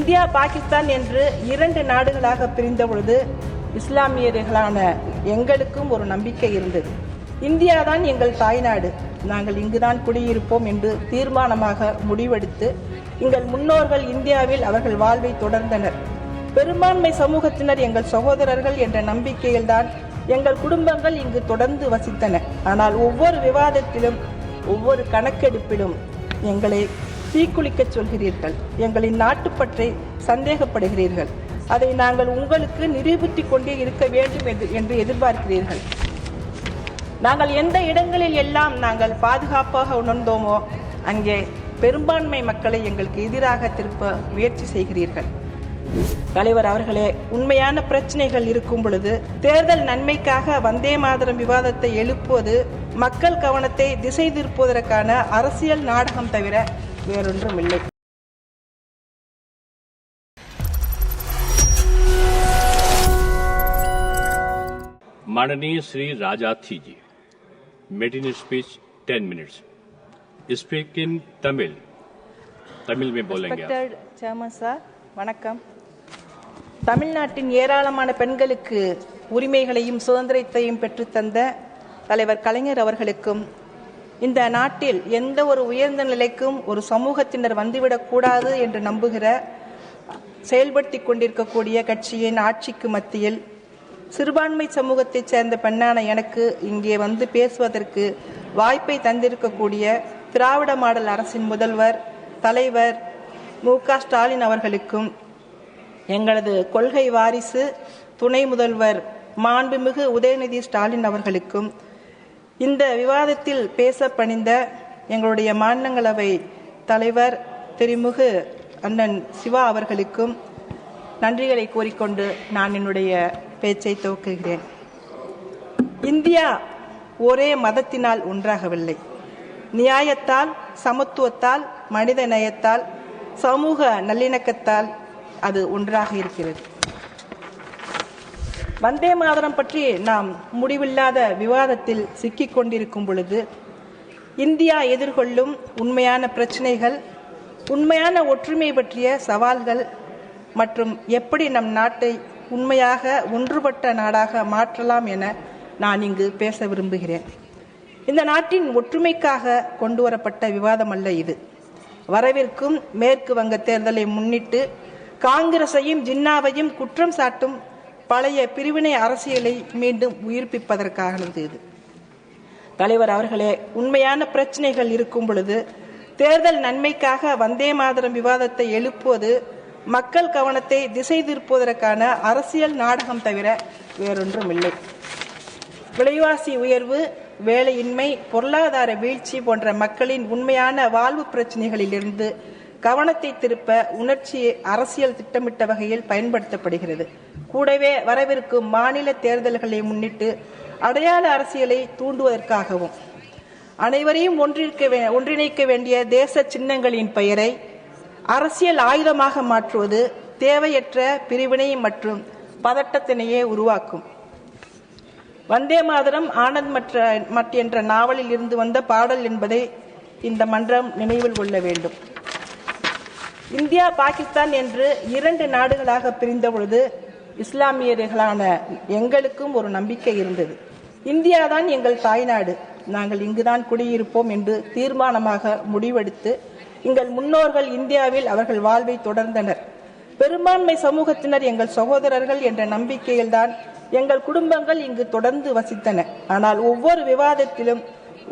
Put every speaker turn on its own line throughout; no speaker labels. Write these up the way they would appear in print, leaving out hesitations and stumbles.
India Pakistan என்று இரண்டு நாடுகளாக பிரிந்த பொழுது இஸ்லாமியர்களான எங்களுக்கும் ஒரு நம்பிக்கை இருந்தது. இந்தியா தான் எங்கள் தாய்நாடு, நாங்கள் இங்குதான் குடியிருப்போம் என்று தீர்மானமாக முடிவெடுத்து எங்கள் முன்னோர்கள் இந்தியாவில் அவர்கள் வாழ்வை தொடர்ந்தனர். பெரும்பான்மை சமூகத்தினர் எங்கள் சகோதரர்கள் என்ற நம்பிக்கையில்தான் எங்கள் குடும்பங்கள் இங்கு தொடர்ந்து வசித்தன. ஆனால் ஒவ்வொரு விவாதத்திலும் ஒவ்வொரு கணக்கெடுப்பிலும் எங்களை தீக்குளிக்க சொல்கிறீர்கள், எங்களின் நாட்டுப்பற்றை சந்தேகப்படுகிறீர்கள். அதை நாங்கள் உங்களுக்கு நிரூபித்துக் கொண்டே இருக்க வேண்டும் என்று எதிர்பார்க்கிறீர்கள். நாங்கள் எந்த இடங்களில் எல்லாம் நாங்கள் பாதுகாப்பாக உணர்ந்தோமோ அங்கே பெரும்பான்மை மக்களை எங்களுக்கு எதிராக திருப்ப முயற்சி செய்கிறீர்கள். தலைவர் அவர்களே, உண்மையான பிரச்சனைகள் இருக்கும் பொழுது தேர்தல் நன்மைக்காக வந்தே மாதரம் விவாதத்தை எழுப்புவது மக்கள் கவனத்தை திசை திருப்புவதற்கான அரசியல் நாடகம் தவிர வேறொன்றும் இல்லை.
माननीय Shri Rajarthi ji, made in speech 10 minutes. Speak in Tamil में बोलेंगे.
चेयरमैन சார், வணக்கம். தமிழ்நாட்டின் ஏராளமான பெண்களுக்கு உரிமைகளையும் சுதந்திரத்தையும் பெற்றுத்தந்த தலைவர் கலைஞர் அவர்களுக்கும் இந்த நாட்டில் எந்த ஒரு உயர்ந்த நிலைக்கும் ஒரு சமூகத்தினர் வந்துவிடக்கூடாது என்று நம்புகிற செயல்படுத்தி கொண்டிருக்கக்கூடிய கட்சியின் ஆட்சிக்கு மத்தியில் சிறுபான்மை சமூகத்தைச் சேர்ந்த பெண்ணான எனக்கு இங்கே வந்து பேசுவதற்கு வாய்ப்பை தந்திருக்கக்கூடிய திராவிட மாடல் அரசின் முதல்வர் தலைவர் மு.க. ஸ்டாலின் அவர்களுக்கும் எங்களது கொள்கை வாரிசு துணை முதல்வர் மாண்புமிகு உதயநிதி ஸ்டாலின் அவர்களுக்கும் இந்த விவாதத்தில் பேச பணிந்த எங்களுடைய மாநிலங்களவை தலைவர் திருமிகு அண்ணன் சிவா அவர்களுக்கும் நன்றிகளை கூறிக்கொண்டு நான் என்னுடைய பேச்சை துவக்குகிறேன். இந்தியா ஒரே மதத்தினால் ஒன்றாகவில்லை, நியாயத்தால், சமத்துவத்தால், மனித நேயத்தால், சமூக நல்லிணக்கத்தால் அது ஒன்றாக இருக்கிறது. வந்தே மாதரம் பற்றி நாம் முடிவில்லாத விவாதத்தில் சிக்கிக் கொண்டிருக்கும் பொழுது இந்தியா எதிர்கொள்ளும் உண்மையான பிரச்சனைகள், உண்மையான ஒற்றுமை பற்றிய சவால்கள் மற்றும் எப்படி நம் நாட்டை உண்மையாக ஒன்றுபட்ட நாடாக மாற்றலாம் என நான் இங்கு பேச விரும்புகிறேன். இந்த நாட்டின் ஒற்றுமைக்காக கொண்டு வரப்பட்ட விவாதம் அல்ல இது. வரவிருக்கும் மேற்கு வங்க தேர்தலை முன்னிட்டு காங்கிரஸையும் ஜின்னாவையும் குற்றம் சாட்டும் பழைய பிரிவினை அரசியலை மீண்டும் உயிர்ப்பிப்பதற்கானது இது. தலைவர் அவர்களே, உண்மையான பிரச்சனைகள் இருக்கும் பொழுது தேர்தல் நன்மைக்காக வந்தே மாதரம் விவாதத்தை எழுப்புவது மக்கள் கவனத்தை திசை திருப்புவதற்கான அரசியல் நாடகம் தவிர வேறொன்றும் இல்லை. விலைவாசி உயர்வு, வேலையின்மை, பொருளாதார வீழ்ச்சி போன்ற மக்களின் உண்மையான வாழ்வு பிரச்சனைகளிலிருந்து கவனத்தை திருப்ப உணர்ச்சி அரசியல் திட்டமிட்ட வகையில் பயன்படுத்தப்படுகிறது. கூடவே வரவிருக்கும் மாநில தேர்தல்களை முன்னிட்டு அடையாள அரசியலை தூண்டுவதற்காகவும் அனைவரையும் ஒன்றிணைக்க வேண்டிய தேச சின்னங்களின் பெயரை அரசியல் ஆயுதமாக மாற்றுவது தேவையற்ற பிரிவினை மற்றும் பதட்டத்தினையே உருவாக்கும். வந்தே மாதரம் ஆனந்த் மட் என்ற நாவலில் இருந்து வந்த பாடல் என்பதை இந்த மன்றம் நினைவில் கொள்ள வேண்டும். இந்தியா பாகிஸ்தான் என்று இரண்டு நாடுகளாக பிரிந்த பொழுது இஸ்லாமியர்களான எங்களுக்கும் ஒரு நம்பிக்கை இருந்தது. இந்தியா தான் எங்கள் தாய்நாடு, நாங்கள் இங்குதான் குடியிருப்போம் என்று தீர்மானமாக முடிவெடுத்து எங்கள் முன்னோர்கள் இந்தியாவில் அவர்கள் வாழ்வை தொடர்ந்தனர். பெரும்பான்மை சமூகத்தினர் எங்கள் சகோதரர்கள் என்ற நம்பிக்கையில்தான் எங்கள் குடும்பங்கள் இங்கு தொடர்ந்து வசித்தன. ஆனால் ஒவ்வொரு விவாதத்திலும்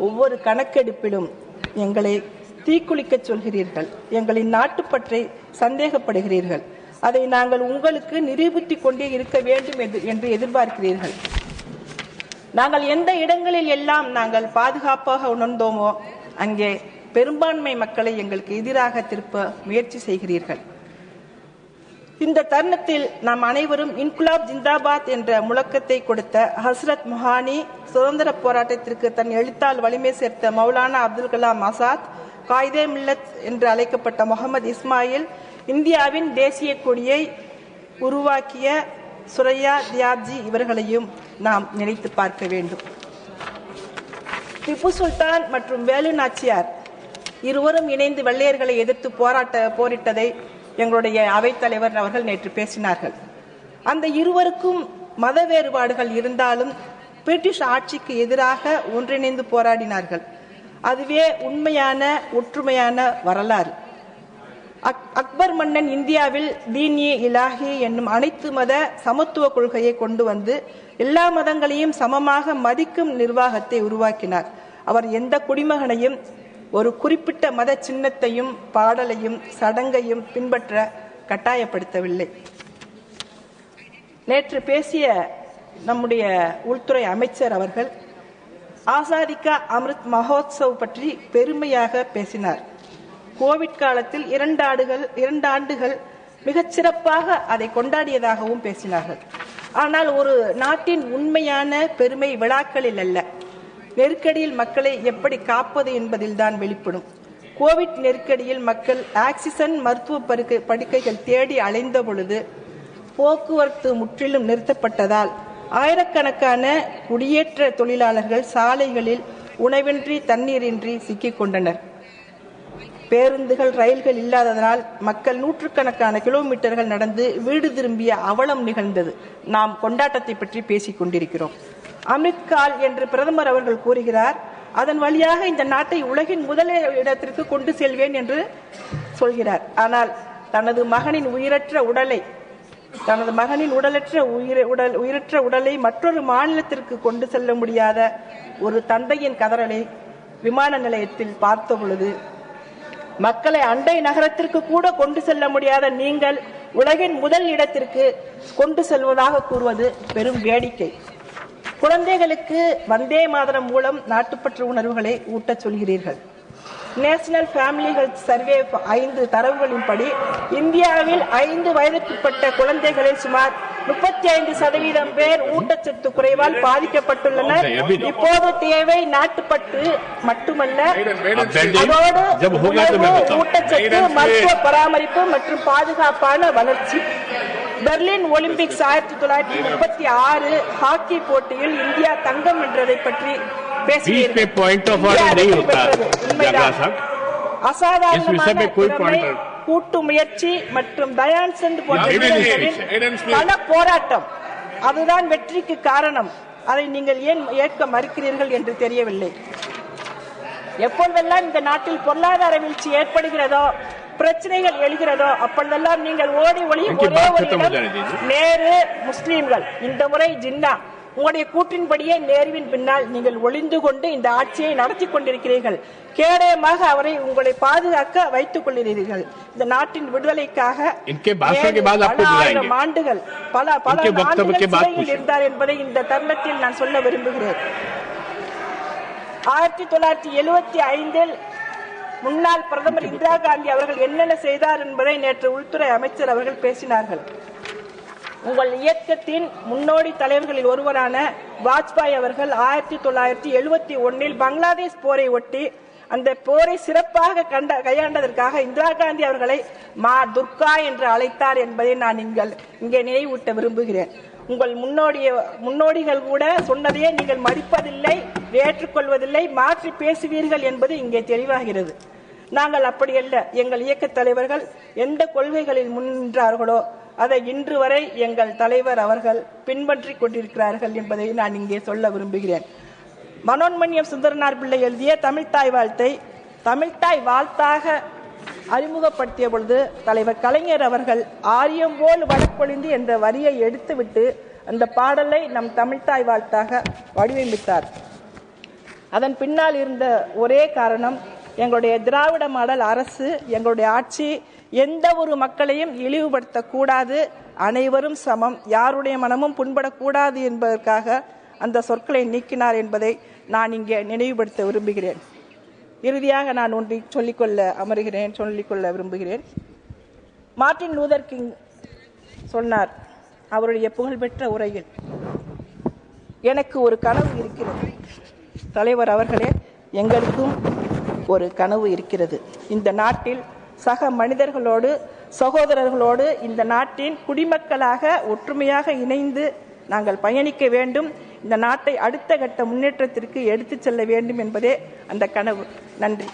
ஒவ்வொரு கணக்கெடுப்பிலும் எங்களை தீக்குளிக்க சொல்கிறீர்கள், எங்களின் நாட்டுப்பற்றை சந்தேகப்படுகிறீர்கள். அதை நாங்கள் உங்களுக்கு நிரூபித்துக் கொண்டே இருக்க வேண்டும் என்று எதிர்பார்க்கிறீர்கள். நாங்கள் எந்த இடங்களில் எல்லாம் நாங்கள் பாதுகாப்பாக உணர்ந்தோமோ அங்கே பெரும்பான்மை மக்களை எங்களுக்கு எதிராக திருப்ப முயற்சி செய்கிறீர்கள். இந்த தருணத்தில் நாம் அனைவரும் இன்குலாப் ஜிந்தாபாத் என்ற முழக்கத்தை கொடுத்த ஹஸ்ரத் முஹானி, சுதந்திர போராட்டத்திற்கு தன் எழுத்தால் வலிமை சேர்த்த மௌலானா அப்துல் கலாம் ஆசாத், காயிதே மில்லத் என்று அழைக்கப்பட்ட முகமது இஸ்மாயில், இந்தியாவின் தேசிய கொடியை உருவாக்கிய சுரையா தியாப்ஜி இவர்களையும் நாம் நினைத்து பார்க்க வேண்டும். திப்பு சுல்தான் மற்றும் வேலு நாச்சியார் இருவரும் இணைந்து வெள்ளையர்களை எதிர்த்து போரிட்டதை எங்களுடைய அவைத்தலைவர் அவர்கள் நேற்று பேசினார்கள். அந்த இருவருக்கும் மத வேறுபாடுகள் இருந்தாலும் பிரிட்டிஷ் ஆட்சிக்கு எதிராக ஒன்றிணைந்து போராடினார்கள். அதுவே உண்மையான ஒற்றுமையான வரலாறு. அக்பர் மன்னன் இந்தியாவில் தீன்-இ இலாஹி என்னும் அனைத்து மத சமத்துவ கொள்கையை கொண்டு வந்து எல்லா மதங்களையும் சமமாக மதிக்கும் நிர்வாகத்தை உருவாக்கினார். அவர் எந்த குடிமகனையும் ஒரு குறிப்பிட்ட மத சின்னத்தையும் பாடலையும் சடங்கையும் பின்பற்ற கட்டாயப்படுத்தவில்லை. நேற்று பேசிய நம்முடைய உள்துறை அமைச்சர் அவர்கள் ஆசாதி கா அமிர்த் மகோத்சவ் பற்றி பெருமையாக பேசினார். கோவிட் காலத்தில் 2 ஆண்டுகள் மிகச் சிறப்பாக அதை கொண்டாடியதாகவும் பேசினார்கள். ஆனால் ஒரு நாட்டின் உண்மையான பெருமை விழாக்களில் அல்ல, நெருக்கடியில் மக்களை எப்படி காப்பது என்பதில் தான் வெளிப்படும். கோவிட் நெருக்கடியில் மக்கள் ஆக்சிஜன் மருத்துவ படுக்கைகள் தேடி அலைந்த பொழுது போக்குவரத்து முற்றிலும் நிறுத்தப்பட்டதால் ஆயிரக்கணக்கான குடியேற்ற தொழிலாளர்கள் சாலைகளில் உணவின்றி தண்ணீரின்றி சிக்கிக் கொண்டனர். பேருந்துகள் ரயில்கள் இல்லாததனால் மக்கள் நூற்றுக்கணக்கான கிலோமீட்டர்கள் நடந்து வீடு திரும்பிய அவலம் நிகழ்ந்தது. நாம் கொண்டாட்டத்தை பற்றி பேசிக் கொண்டிருக்கிறோம். அமிர்த்கால் என்று பிரதமர் அவர்கள் கூறுகிறார். அதன் வழியாக இந்த நாட்டை உலகின் முதல் இடத்திற்கு கொண்டு செல்வேன் என்று சொல்கிறார். ஆனால் தனது மகனின் உயிரற்ற உடலை மற்றொரு மாநிலத்திற்கு கொண்டு செல்ல முடியாத ஒரு தந்தையின் கதறலை விமான நிலையத்தில் பார்த்த பொழுது, மக்களை அண்டை நகரத்திற்கு கூட கொண்டு செல்ல முடியாத நீங்கள் உலகின் முதல் இடத்திற்கு கொண்டு செல்வதாக கூறுவது பெரும் வேடிக்கை. குழந்தைகளுக்கு வந்தே மாதரம் மூலம் நாட்டுப்பற்று உணர்வுகளை ஊட்டச் சொல்கிறீர்கள். நேஷனல் ஃபேமிலி ஹெல்த் சர்வே 5 தரவுகளின்படி இந்தியாவில் 5 வயதுக்குட்பட்ட குழந்தைகளில் சுமார் 35% பேர் ஊட்டச்சத்து குறைவால் பாதிக்கப்பட்டுள்ளனர். இப்போது தேவை நாட்டுப்பற்று மட்டுமல்ல, அதோடு ஊட்டச்சத்து, மருத்துவ பராமரிப்பு மற்றும் பாதுகாப்பான வளர்ச்சி. பெர்லின் ஒலிம்பிக்ஸ் 1936 ஹாக்கி போட்டியில் இந்தியா தங்கம் வென்றதை பற்றி அசாதாரணமான கூட்டு முயற்சி மற்றும் தயான் சந்த் போன்ற பல போராட்டம் அதுதான் வெற்றிக்கு காரணம். அதை நீங்கள் ஏன் ஏற்க மறுக்கிறீர்கள் என்று தெரியவில்லை. எப்பொழுதெல்லாம் இந்த நாட்டில் பொருளாதார வீழ்ச்சி ஏற்படுகிறதோ, பிரச்சனைகள் எழுகிறதோ, அப்பொழுதெல்லாம் நீங்கள் ஓடி ஒளியும் ஒரே ஒரு இடம் நேரு, முஸ்லீம்கள். இந்த முறை ஜின்னா. உங்களுடைய கூற்றின்படியே நேருவின் பின்னால் நீங்கள் ஒளிந்து கொண்டு இந்த ஆட்சியை நடத்தி கொண்டிருக்கிறீர்கள். கேடயமாக அவரை உங்களை பாதுகாக்க வைத்துக் கொள்கிறீர்கள். இந்த நாட்டின் விடுதலைக்காக ஆண்டுகள் பல சிறையில் இருந்தார் என்பதை இந்த தருணத்தில் நான் சொல்ல விரும்புகிறேன். 1975 முன்னாள் பிரதமர் இந்திரா காந்தி அவர்கள் என்னென்ன செய்தார் என்பதை நேற்று உள்துறை அமைச்சர் அவர்கள் பேசினார்கள். உங்கள் இயக்கத்தின் முன்னோடி தலைவர்களில் ஒருவரான வாஜ்பாய் அவர்கள் 1971 பங்களாதேஷ் போரை ஒட்டி அந்த போரை சிறப்பாக கையாண்டதற்காக இந்திரா காந்தி அவர்களை மா துர்கா என்று அழைத்தார் என்பதை நான் இங்கே நினைவூட்ட விரும்புகிறேன். உங்கள் முன்னோடிகள் கூட சொன்னதையே நீங்கள் மதிப்பதில்லை, ஏற்றுக்கொள்வதில்லை, மாற்றி பேசுவீர்கள் என்பது இங்கே தெளிவாகிறது. நாங்கள் அப்படியல்ல. எங்கள் இயக்க தலைவர்கள் எந்த கொள்கைகளில் முன்னின்றார்களோ அதை இன்று வரை எங்கள் தலைவர் அவர்கள் பின்பற்றிக் கொண்டிருக்கிறார்கள் என்பதை நான் இங்கே சொல்ல விரும்புகிறேன். மனோன்மணியம் சுந்தரனார் பிள்ளை எழுதிய தமிழ்த்தாய் வாழ்த்தை தமிழ்த்தாய் வாழ்த்தாக அறிமுகப்படுத்திய பொழுது தலைவர் கலைஞர் அவர்கள் ஆரியம் போல் வடப்பொழிந்து என்ற வரியை எடுத்துவிட்டு அந்த பாடலை நம் தமிழ்த்தாய் வாழ்த்தாக வடிவமைத்தார். அதன் பின்னால் இருந்த ஒரே காரணம், எங்களுடைய திராவிட மாடல் அரசு, எங்களுடைய ஆட்சி எந்த ஒரு மக்களையும் இழிவுபடுத்தக்கூடாது, அனைவரும் சமம், யாருடைய மனமும் புண்படக்கூடாது என்பதற்காக அந்த சொற்களை நீக்கினார் என்பதை நான் இங்கே நினைவுபடுத்த விரும்புகிறேன். இறுதியாக நான் ஒன்றை சொல்லிக்கொள்ள விரும்புகிறேன். மார்ட்டின் லூதர் கிங் சொன்னார் அவருடைய புகழ்பெற்ற உரையில், எனக்கு ஒரு கனவு இருக்கிறது. தலைவர் அவர்களே, எங்களுக்கும் ஒரு கனவு இருக்கிறது. இந்த நாட்டில் சக மனிதர்களோடு, சகோதரர்களோடு இந்த நாட்டின் குடிமக்களாக ஒற்றுமையாக இணைந்து நாங்கள் பயணிக்க வேண்டும். இந்த நாட்டை அடுத்த கட்ட முன்னேற்றத்திற்கு எடுத்துச் செல்ல வேண்டும் என்பதே அந்த கனவு. நன்றி.